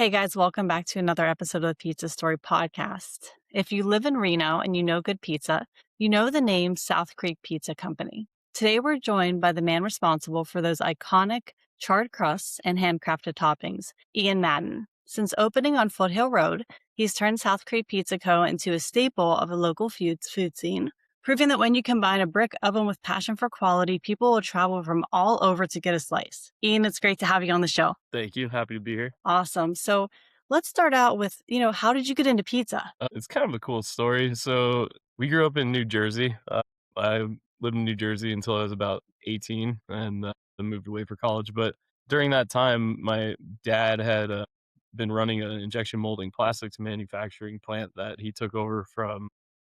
Hey guys, welcome back to another episode of the Pizza Story podcast. If you live in Reno and you know good pizza, you know the name South Creek Pizza Company. Today we're joined by the man responsible for those iconic charred crusts and handcrafted toppings, Ian Madan. Since opening on Foothill Road, he's turned South Creek Pizza Co. into a staple of the local food scene, proving that when you combine a brick oven with passion for quality, people will travel from all over to get a slice. Ian, it's great to have you on the show. Thank you. Happy to be here. Awesome. So let's start out with, how did you get into pizza? It's kind of a cool story. So we grew up in New Jersey. I lived in New Jersey until I was about 18 and then moved away for college. But during that time, my dad had been running an injection molding plastics manufacturing plant that he took over from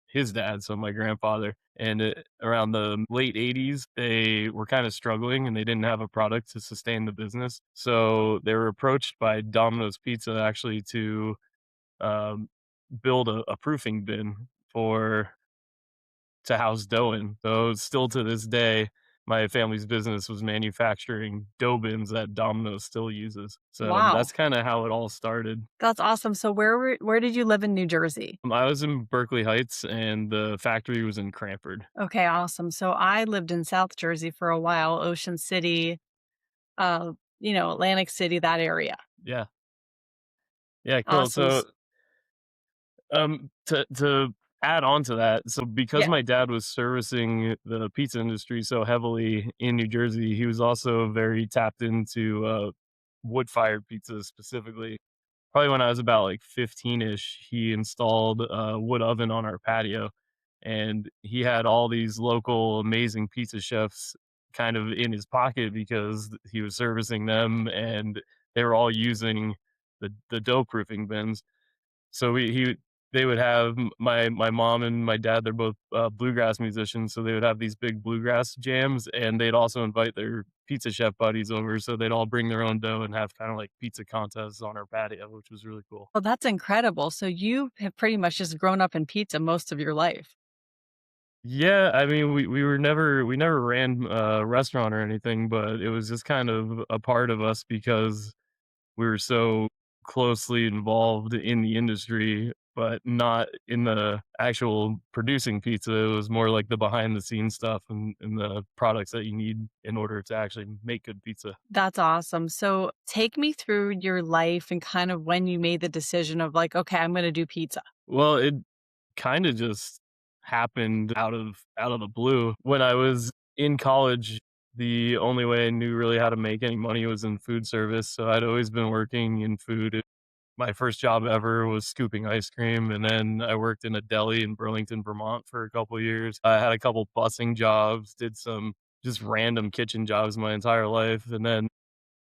his dad, so my grandfather. And around the late 80s, they were kind of struggling and they didn't have a product to sustain the business. So they were approached by Domino's Pizza actually to um, build a proofing bin for to house dough in. So still to this day, my family's business was manufacturing dough bins that Domino's still uses. So Wow, that's kind of how it all started. that's awesome. So where did you live in New Jersey? I was in Berkeley Heights and the factory was in Cranford. Okay, awesome. So I lived in South Jersey for a while, Ocean City, Atlantic City, that area. Yeah. Yeah, cool. Awesome. To add on to that, so because Yeah. my dad was servicing the pizza industry so heavily in New Jersey, he was also very tapped into wood-fired pizza specifically. Probably when I was about like 15-ish, he installed a wood oven on our patio, and he had all these local amazing pizza chefs kind of in his pocket because he was servicing them, and they were all using the dough proofing bins. So they would have my mom and my dad, they're both, bluegrass musicians, so they would have these big bluegrass jams, and they'd also invite their pizza chef buddies over, so they'd all bring their own dough and have kinda like pizza contests on our patio, which was really cool. Well, that's incredible. So you have pretty much just grown up in pizza most of your life. Yeah, I mean, we never ran a restaurant or anything, but it was just kind of a part of us because we were so closely involved in the industry, but not in the actual producing pizza. It was more like the behind the scenes stuff and the products that you need in order to actually make good pizza. That's awesome. So take me through your life and kind of when you made the decision of like, okay, I'm going to do pizza. Well, it kind of just happened out of the blue. When I was in college, the only way I knew really how to make any money was in food service. So I'd always been working in food. My first job ever was scooping ice cream, and then I worked in a deli in Burlington, Vermont for a couple years. I had a couple busing jobs, did some just random kitchen jobs my entire life, and then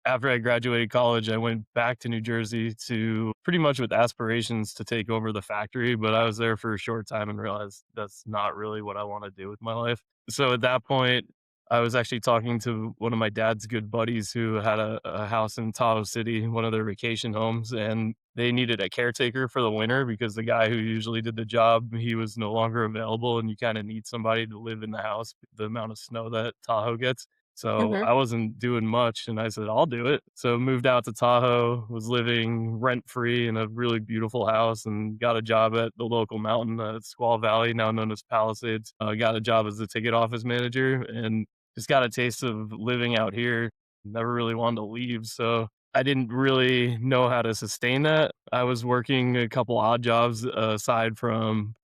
after I graduated college, I went back to New Jersey to pretty much with aspirations to take over the factory, but I was there for a short time and realized that's not really what I wanna do with my life. So at that point, I was actually talking to one of my dad's good buddies who had a house in Tahoe City, one of their vacation homes, and they needed a caretaker for the winter because the guy who usually did the job, he was no longer available, and you kinda need somebody to live in the house, the amount of snow that Tahoe gets. So Mhm. I wasn't doing much and I said, I'll do it. So moved out to Tahoe, was living rent free in a really beautiful house and got a job at the local mountain, Squaw Valley, now known as Palisades. Got a job as the ticket office manager and just got a taste of living out here. Never really wanted to leave. So I didn't really know how to sustain that. I was working a couple odd jobs aside from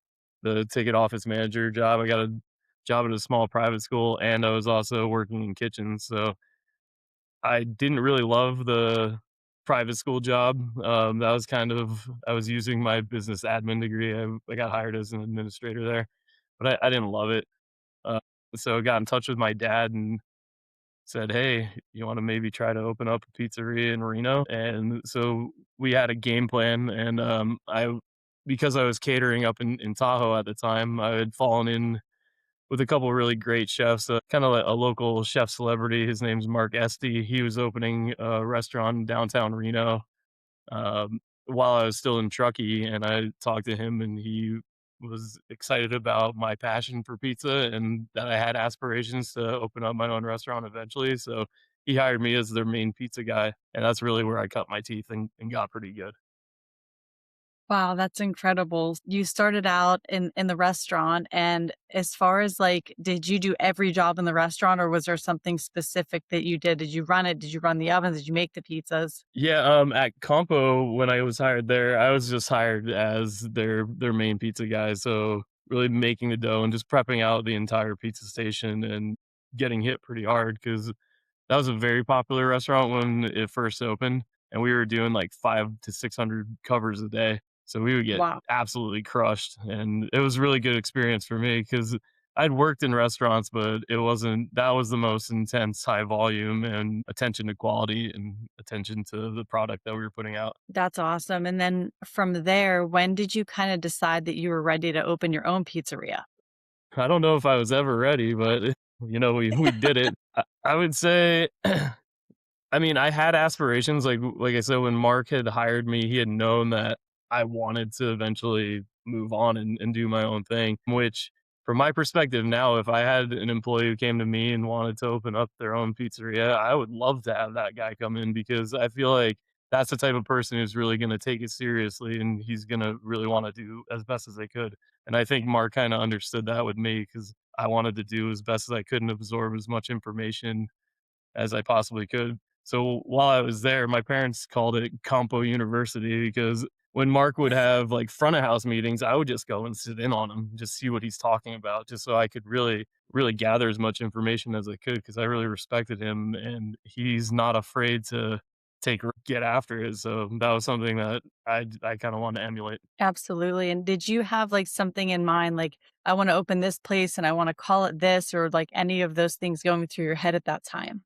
the ticket office manager job. I got a job at a small private school, and I was also working in kitchens, so I didn't really love the private school job. That was kind of I was using my business admin degree. I got hired as an administrator there, but I didn't love it. Uh, so I got in touch with my dad and said, "Hey, you wanna maybe try to open up a pizzeria in Reno?" And so we had a game plan, and, I because I was catering up in Tahoe at the time, I had fallen in with a couple really great chefs, kinda like a local chef celebrity. His name's Mark Estee. He was opening a restaurant in downtown Reno, while I was still in Truckee, and I talked to him, and he was excited about my passion for pizza and that I had aspirations to open up my own restaurant eventually, so he hired me as their main pizza guy, and that's really where I cut my teeth and got pretty good. Wow, that's incredible. You started out in the restaurant, and as far as, like, did you do every job in the restaurant, or was there something specific that you did? Did you run it? Did you run the ovens? Did you make the pizzas? Yeah, at Compo, when I was hired there, I was just hired as their main pizza guy, so really making the dough and just prepping out the entire pizza station and getting hit pretty hard because that was a very popular restaurant when it first opened, and we were doing like 5 to 600 covers a day. So we would get Wow. absolutely crushed, and it was a really good experience for me because 'cause I'd worked in restaurants, but it wasn't that was the most intense high volume and attention to quality and attention to the product that we were putting out. That's awesome, and then from there, when did you kinda decide that you were ready to open your own pizzeria? I don't know if I was ever ready, but, we did it. I would say I mean, I had aspirations, like I said, when Mark had hired me, he had known that I wanted to eventually move on and do my own thing, which from my perspective now, if I had an employee who came to me and wanted to open up their own pizzeria, I would love to have that guy come in because I feel like that's the type of person who's really gonna take it seriously and he's gonna really wanna do as best as they could. And I think Mark kinda understood that with me because I wanted to do as best as I could and absorb as much information as I possibly could. So while I was there, my parents called it Campo University because when Mark would have like front of house meetings, I would just go and sit in on him, just see what he's talking about, just so I could really gather as much information as I could because I really respected him and he's not afraid to get after it. So that was something that I kind of want to emulate. Absolutely, and did you have, like, something in mind, like, "I wanna open this place and I wanna call it this," or, like, any of those things going through your head at that time?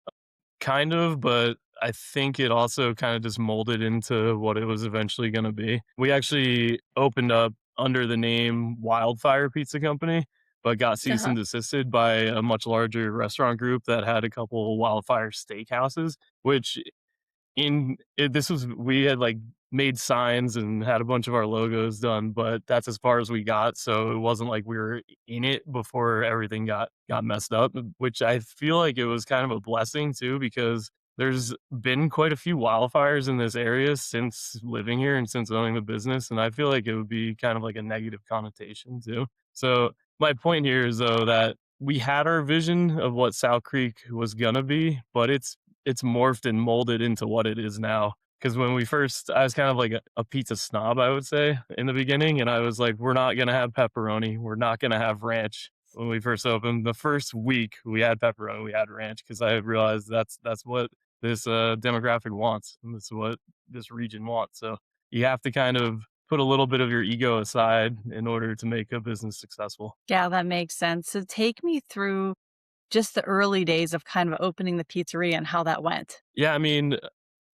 Kind of, but I think it also kinda just molded into what it was eventually gonna be. We actually opened up under the name Wildfire Pizza Company, but got cease Uh-huh. and desisted by a much larger restaurant group that had a couple Wildfire steakhouses, which this was we had, like, made signs and had a bunch of our logos done, but that's as far as we got, so it wasn't like we were in it before everything got messed up, which I feel like it was kind of a blessing too, because there's been quite a few wildfires in this area since living here and since owning the business, and I feel like it would be kind of like a negative connotation too. So, my point here is, though, that we had our vision of what South Creek was gonna be, but it's morphed and molded into what it is now. Because when we first I was kind of like a pizza snob, I would say, in the beginning, and I was like, "We're not gonna have pepperoni, we're not gonna have ranch." When we first opened, the first week, we had pepperoni, we had ranch, because I realized that's what this, demographic wants, and this is what this region wants, so you have to kind of put a little bit of your ego aside in order to make a business successful. Yeah, that makes sense. So take me through just the early days of kind of opening the pizzeria and how that went. Yeah, I mean,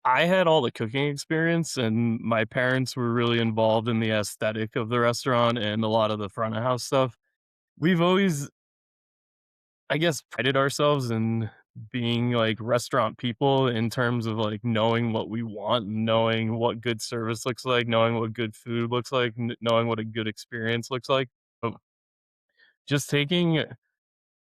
I had all the cooking experience, and my parents were really involved in the aesthetic of the restaurant and a lot of the front of house stuff. We've always, I guess, prided ourselves in being like restaurant people in terms of like knowing what we want, knowing what good service looks like, knowing what good food looks like, knowing what a good experience looks like. But just taking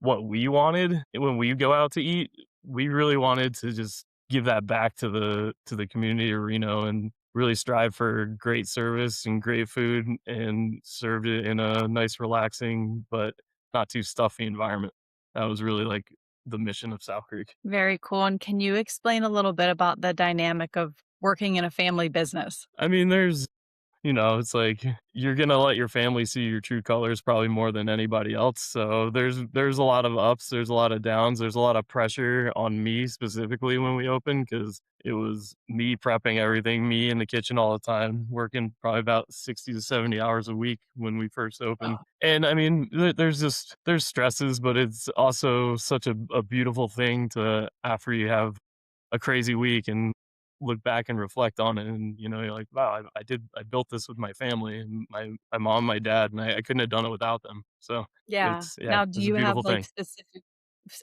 what we wanted when we go out to eat, we really wanted to just give that back to the community of Reno and really strive for great service and great food and served it in a nice, relaxing, but not too stuffy environment. That was really like the mission of South Creek. Very cool, and can you explain a little bit about the dynamic of working in a family business? I mean, it's like you're gonna let your family see your true colors probably more than anybody else. So there's a lot of ups, there's a lot of downs, there's a lot of pressure on me specifically when we opened because it was me prepping everything, me in the kitchen all the time, working probably about 60 to 70 hours a week when we first opened. Oh, And I mean, there's stresses, but it's also such a beautiful thing to after you have a crazy week and look back and reflect on it and you're like, wow, I built this with my family and my mom, my dad, and I couldn't have done it without them. So yeah. it's yeah, Now do it's a you have, beautiful like, thing. specific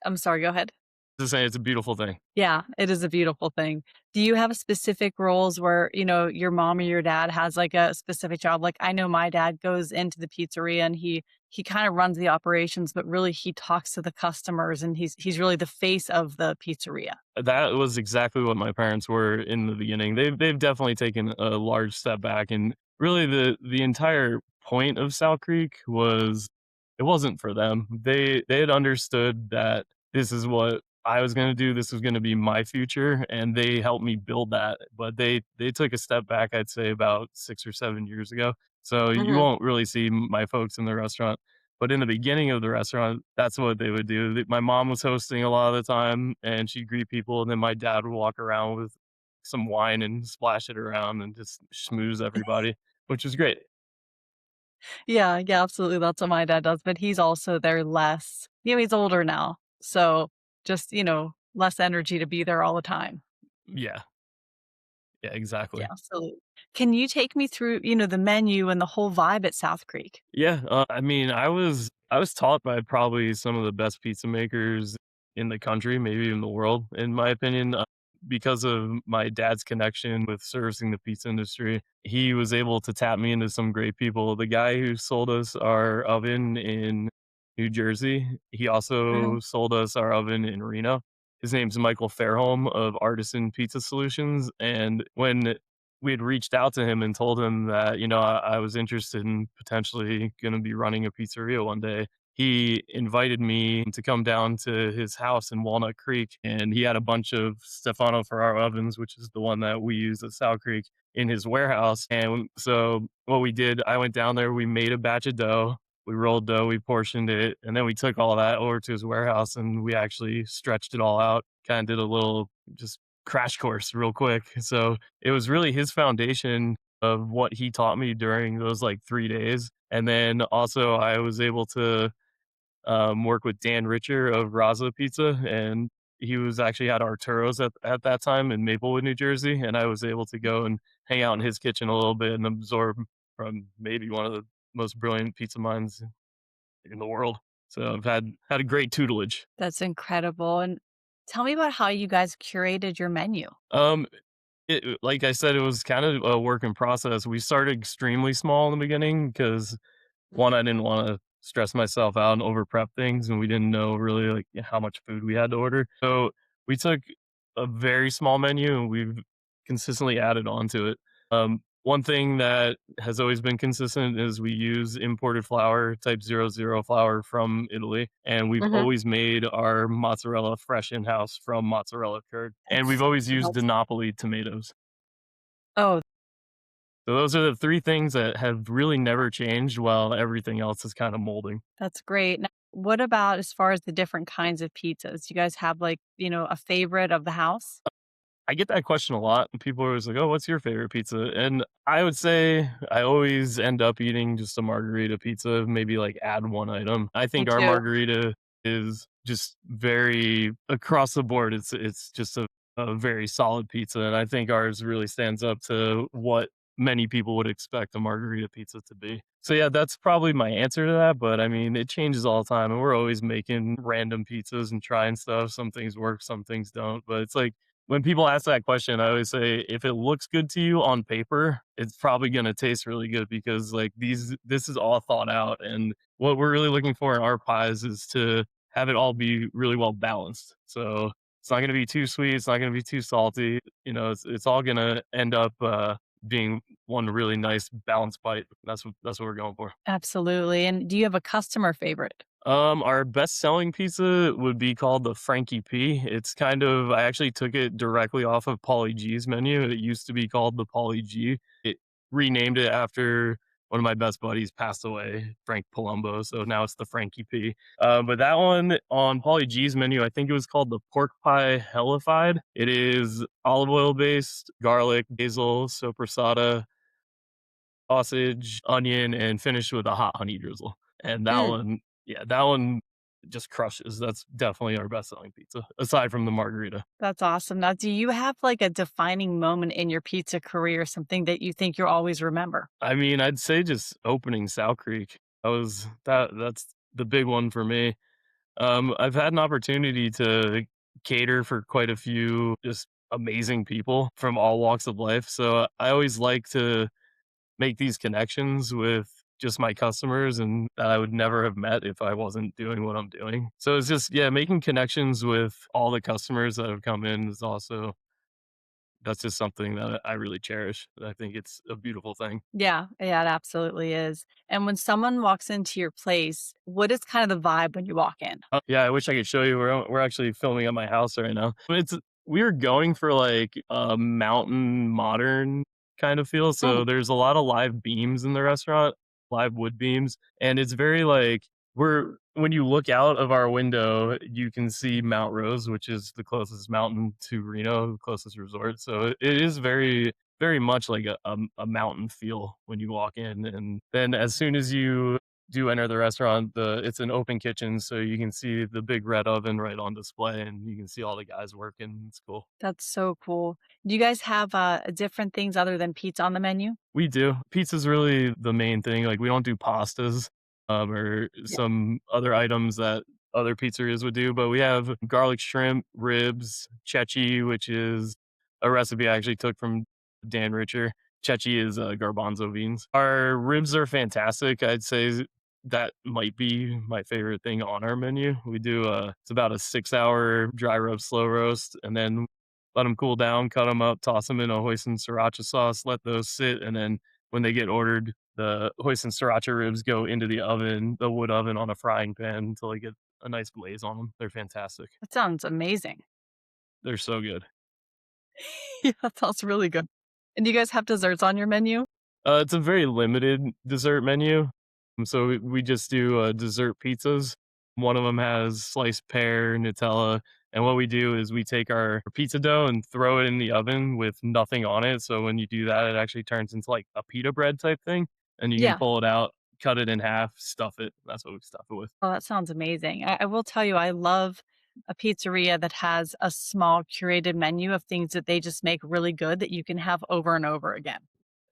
I'm sorry, go ahead. Just saying it's a beautiful thing. Yeah, it is a beautiful thing. Do you have specific roles where, your mom or your dad has, like, a specific job? Like, I know my dad goes into the pizzeria and he kinda runs the operations, but really he talks to the customers and he's really the face of the pizzeria. That was exactly what my parents were in the beginning. They've definitely taken a large step back, and really the entire point of Sow Creek was it wasn't for them. They had understood that this is what I was gonna do, this was gonna be my future, and they helped me build that. But they took a step back, I'd say about 6 or 7 years ago. So you Mhm. won't really see my folks in the restaurant. But in the beginning of the restaurant, that's what they would do. My mom was hosting a lot of the time, and she'd greet people, and then my dad would walk around with some wine and splash it around and just schmooze everybody, which was great. Yeah, yeah, absolutely, that's what my dad does, but he's also there less. He's older now, so just, less energy to be there all the time. Yeah, yeah, Yeah, exactly. absolutely. Can you take me through, the menu and the whole vibe at South Creek? Yeah, I mean, I was taught by probably some of the best pizza makers in the country, maybe in the world, in my opinion, because of my dad's connection with servicing the pizza industry. He was able to tap me into some great people. The guy who sold us our oven in New Jersey, he Mhm. also sold us our oven in Reno. His name's Michael Fairholm of Artisan Pizza Solutions, and when we had reached out to him and told him that, I was interested in potentially gonna be running a pizzeria one day. He invited me to come down to his house in Walnut Creek, and he had a bunch of Stefano Ferraro ovens, which is the one that we use at Sow Creek, in his warehouse. And so what we did, I went down there, we made a batch of dough, we rolled dough, we portioned it, and then we took all that over to his warehouse and we actually stretched it all out, kinda did a little just crash course real quick. So it was really his foundation of what he taught me during those, like, 3 days, and then also I was able to, work with Dan Richer of Raza Pizza, and he was actually at Arturo's at that time in Maplewood, New Jersey, and I was able to go and hang out in his kitchen a little bit and absorb from maybe one of the most brilliant pizza minds in the world. So I've had a great tutelage. That's incredible, and tell me about how you guys curated your menu. Um, like I said, it was kind of a work in process. We started extremely small in the beginning because one, I didn't wanna stress myself out and over prep things, and we didn't know really, like, how much food we had to order. So, we took a very small menu, and we've consistently added on to it. One thing that has always been consistent is we use imported flour, type 00 flour from Italy, and we've Mhm. always made our mozzarella fresh in-house from mozzarella curd, and we've That's always used that's DiNapoli tomatoes. Oh, So those are the 3 things that have really never changed while everything else is kinda molding. that's great. Now, what about as far as the different kinds of pizzas? You guys have, like, a favorite of the house? I get that question a lot, and people are always like, "Oh, what's your favorite pizza?" And I would say I always end up eating just a margarita pizza, maybe, like, add 1 item. I Me think our too. margarita is just very across the board, it's just a very solid pizza, and I think ours really stands up to what many people would expect a margarita pizza to be. So, yeah, that's probably my answer to that, but, I mean, it changes all the time, and we're always making random pizzas and trying stuff. Some things work, some things don't, but it's like when people ask that question, I always say, if it looks good to you on paper, it's probably gonna taste really good because like this is all thought out. And what we're really looking for in our pies is to have it all be really well balanced. So it's not gonna be too sweet, it's not gonna be too salty. It's all gonna end up being one really nice balanced bite. That's what we're going for. Absolutely, and do you have a customer favorite? Our best selling pizza would be called the Frankie P. It's kind of I actually took it directly off of Pauly G's menu. It used to be called the Pauly G. It renamed it after one of my best buddies passed away, Frank Palumbo. So now it's the Frankie P. But that one on Pauly G's menu, I think it was called the Pork Pie Hellified. It is olive oil based, garlic, basil, sopressata, sausage, onion, and finished with a hot honey drizzle. And that Mm, one, yeah, that one just crushes. That's definitely our best selling pizza, aside from the margarita. that's awesome. Now, do you have, like, a defining moment in your pizza career, something that you think you'll always remember? I mean, I'd say just opening Sow Creek. That's the big one for me. I've had an opportunity to cater for quite a few just amazing people from all walks of life. So I always like to make these connections with just my customers and that I would never have met if I wasn't doing what I'm doing. So it's just, yeah, making connections with all the customers that have come in is also, that's just something that I really cherish. I think it's a beautiful thing. Yeah, yeah, it absolutely is. And when someone walks into your place, what is kind of the vibe when you walk in? Yeah, I wish I could show you. We're actually filming at my house right now. It's we were going for like a mountain modern kind of feel. Oh, So there's a lot of live beams in the restaurant, live wood beams, and it's very like we're when you look out of our window, you can see Mount Rose, which is the closest mountain to Reno, the closest resort. So it is very much like a mountain feel when you walk in. And then as soon as you do enter the restaurant, it's an open kitchen, so you can see the big red oven right on display, and you can see all the guys working. It's cool. that's so cool. Do you guys have different things other than pizza on the menu? We do. Pizza's really the main thing. Like we don't do pastas, or Yeah. some other items that other pizzerias would do, but we have garlic shrimp, ribs, cecchi, which is a recipe I actually took from Dan Richer. Cecchi is garbanzo beans. Our ribs are fantastic. I'd say that might be my favorite thing on our menu. We do it's about a 6 hour dry rub slow roast, and then let them cool down, cut them up, toss them in a hoisin sriracha sauce, let those sit, and then when they get ordered, the hoisin sriracha ribs go into the oven, the wood oven on a frying pan until they get a nice glaze on them. They're fantastic. That sounds amazing. They're so good. Yeah, that sounds really good. And do you guys have desserts on your menu? It's a very limited dessert menu. So we just do dessert pizzas. One of them has sliced pear, Nutella, and what we do is we take our pizza dough and throw it in the oven with nothing on it. So when you do that, it actually turns into like a pita bread type thing, and you can Yeah. pull it out, cut it in half, stuff it. That's what we stuff it with. Oh, that sounds amazing. I will tell you, I love a pizzeria that has a small curated menu of things that they just make really good that you can have over and over again.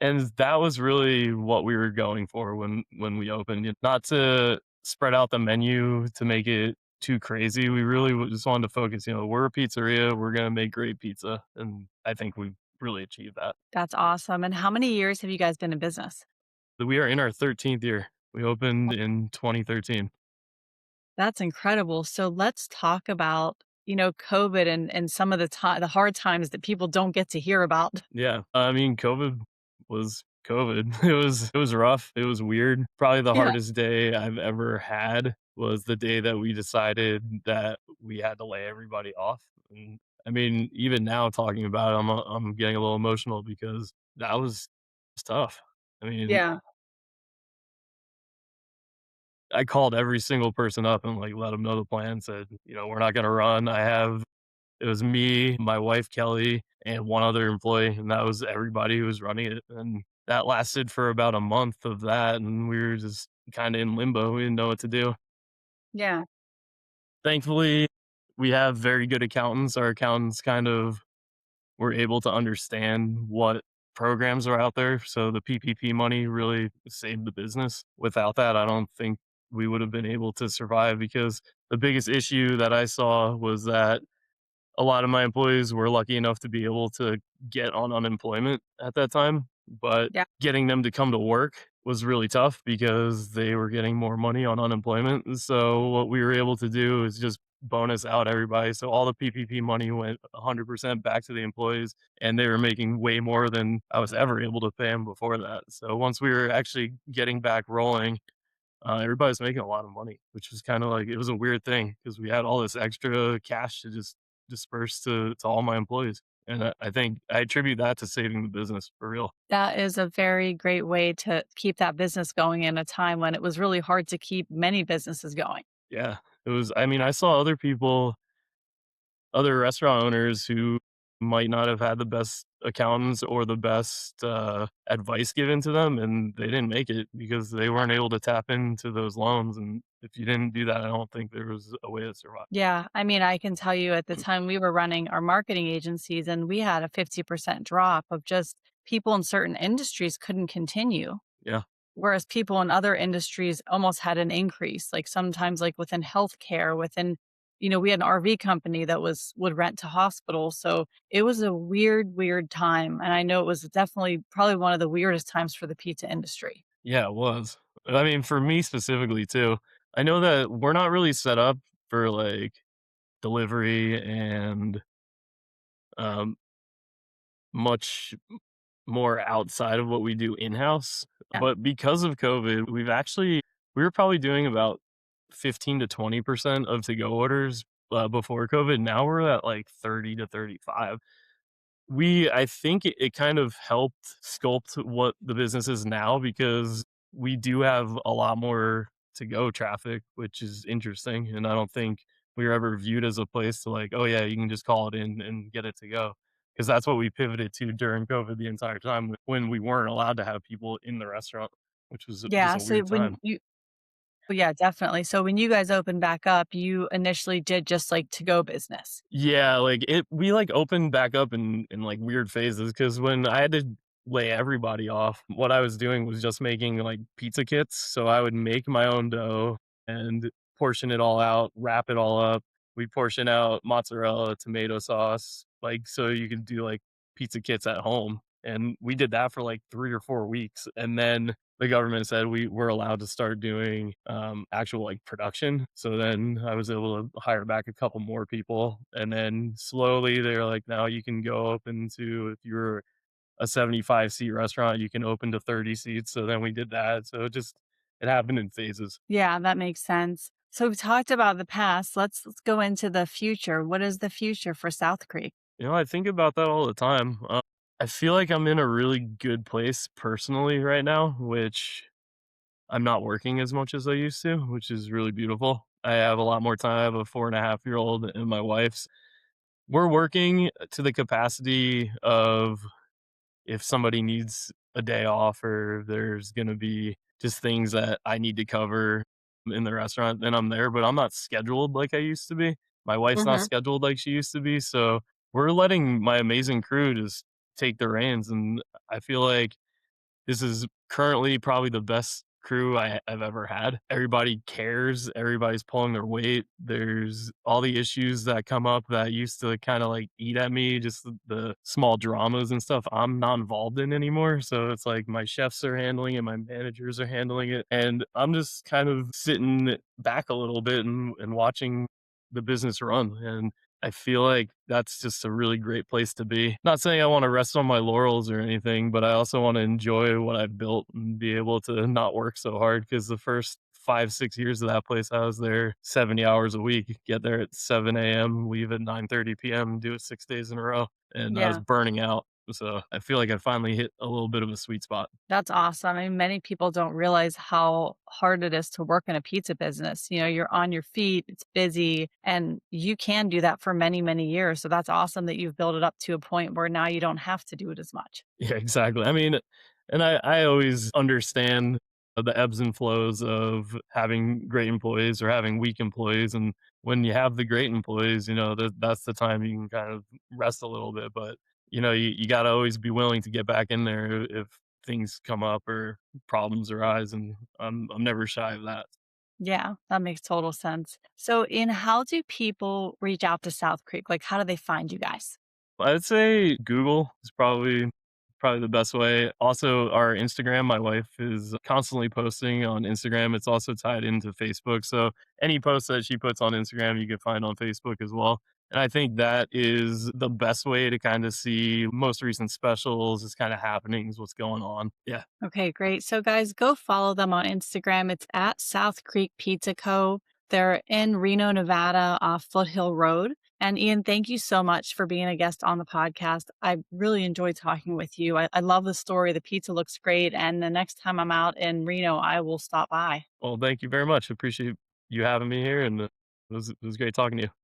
And that was really what we were going for when we opened it. Not to spread out the menu to make it too crazy. We really just wanted to focus, we're a pizzeria, we're gonna make great pizza, and I think we've really achieved that. That's awesome. And how many years have you guys been in business? We are in our 13th year. We opened in 2013. That's incredible. So let's talk about, COVID and some of the hard times that people don't get to hear about. Yeah, I mean, COVID was COVID. It was rough. It was weird. Probably the Yeah. hardest day I've ever had was the day that we decided that we had to lay everybody off. And I mean, even now talking about it, I'm getting a little emotional because that was tough. I mean, Yeah. I called every single person up and like let them know the plan. Said, we're not gonna run. It was me, my wife, Kelly, and one other employee, and that was everybody who was running it, and that lasted for about a month of that, and we were just kinda in limbo, we didn't know what to do. Yeah. Thankfully, we have very good accountants. Our accountants kind of were able to understand what programs are out there, so the PPP money really saved the business. Without that, I don't think we would have been able to survive because the biggest issue that I saw was that a lot of my employees were lucky enough to be able to get on unemployment at that time, but Yeah. getting them to come to work was really tough because they were getting more money on unemployment. And so what we were able to do is just bonus out everybody. So all the PPP money went 100% back to the employees, and they were making way more than I was ever able to pay them before that. So once we were actually getting back rolling, everybody was making a lot of money, which was kind of like it was a weird thing because we had all this extra cash to just disperse to all my employees, and I think I attribute that to saving the business for real. That is a very great way to keep that business going in a time when it was really hard to keep many businesses going. Yeah, it was. I mean, I saw other people, other restaurant owners who might not have had the best accountants or the best advice given to them, and they didn't make it because they weren't able to tap into those loans. And if you didn't do that, I don't think there was a way to survive. Yeah, I mean, I can tell you at the time we were running our marketing agencies and we had a 50% drop of just people in certain industries couldn't continue. Yeah. Whereas people in other industries almost had an increase, like sometimes like within healthcare, within we had an RV company that would rent to hospitals. So it was a weird, weird time. And I know it was definitely probably one of the weirdest times for the pizza industry. Yeah, it was. I mean, for me specifically too, I know that we're not really set up for, like, delivery and, um, much more outside of what we do in-house, Yeah. but because of COVID, we were probably doing about 15 to 20% of to-go orders, before COVID. Now we're at, like, 30 to 35. I think it kind of helped sculpt what the business is now because we do have a lot more to-go traffic, which is interesting, and I don't think we were ever viewed as a place to like, "Oh, yeah, you can just call it in and get it to go," because that's what we pivoted to during COVID the entire time when we weren't allowed to have people in the restaurant, which was just Yeah. a So weird when time. you well, yeah, definitely. So when you guys opened back up, you initially did just like to go business. Yeah, like, we, like, opened back up in, like, weird phases because when I had to lay everybody off, what I was doing was just making, like, pizza kits, so I would make my own dough and portion it all out, wrap it all up. We portion out mozzarella, tomato sauce, like, so you can do, like, pizza kits at home, and we did that for, like, 3 or 4 weeks, and then the government said we were allowed to start doing, actual, like, production, so then I was able to hire back a couple more people, and then slowly they're like, "Now you can go open to if you're a 75-seat restaurant, you can open to 30 seats," so then we did that, so it happened in phases. Yeah, that makes sense. So we've talked about the past. Let's go into the future. What is the future for South Creek? I think about that all the time. I feel like I'm in a really good place personally right now, which I'm not working as much as I used to, which is really beautiful. I have a lot more time. I have a 4.5-year-old and my wife's. We're working to the capacity of if somebody needs a day off or if there's gonna be just things that I need to cover in the restaurant, then I'm there, but I'm not scheduled like I used to be. My wife's not Hmm. scheduled like she used to be, so we're letting my amazing crew just take the reins, and I feel like this is currently probably the best crew I've ever had. Everybody cares, everybody's pulling their weight. There's all the issues that come up that used to kinda, like, eat at me, just the small dramas and stuff I'm not involved in anymore, so it's like my chefs are handling it, my managers are handling it, and I'm just kind of sitting back a little bit and watching the business run, and I feel like that's just a really great place to be. Not saying I wanna rest on my laurels or anything, but I also wanna enjoy what I've built and be able to not work so hard. Because the first 5, 6 years of that place, I was there 70 hours a week, get there at 7 AM, leave at 9:30 PM, do it 6 days in a row, and I was Yeah, burning out. So, I feel like I finally hit a little bit of a sweet spot. that's awesome. I mean, many people don't realize how hard it is to work in a pizza business. You're on your feet, it's busy, and you can do that for many, many years. So that's awesome that you've built it up to a point where now you don't have to do it as much. Yeah, exactly. I mean, and I always understand the ebbs and flows of having great employees or having weak employees, and when you have the great employees, that's the time you can kind of rest a little bit. But you got to always be willing to get back in there if things come up or problems arise, and I'm never shy of that. Yeah, that makes total sense. So, in how do people reach out to South Creek? Like, how do they find you guys? I'd say Google is probably the best way. Also, our Instagram, my wife is constantly posting on Instagram. It's also tied into Facebook. So any post that she puts on Instagram, you can find on Facebook as well. And I think that is the best way to kind of see most recent specials, is kind of happenings, what's going on. Yeah. Okay, great. So, guys, go follow them on Instagram. It's at South Creek Pizza Co. They're in Reno, Nevada, off Foothill Road. And Ian, thank you so much for being a guest on the podcast. I really enjoyed talking with you. I love the story. The pizza looks great. And the next time I'm out in Reno, I will stop by. Well, thank you very much. Appreciate you having me here. And it was great talking to you.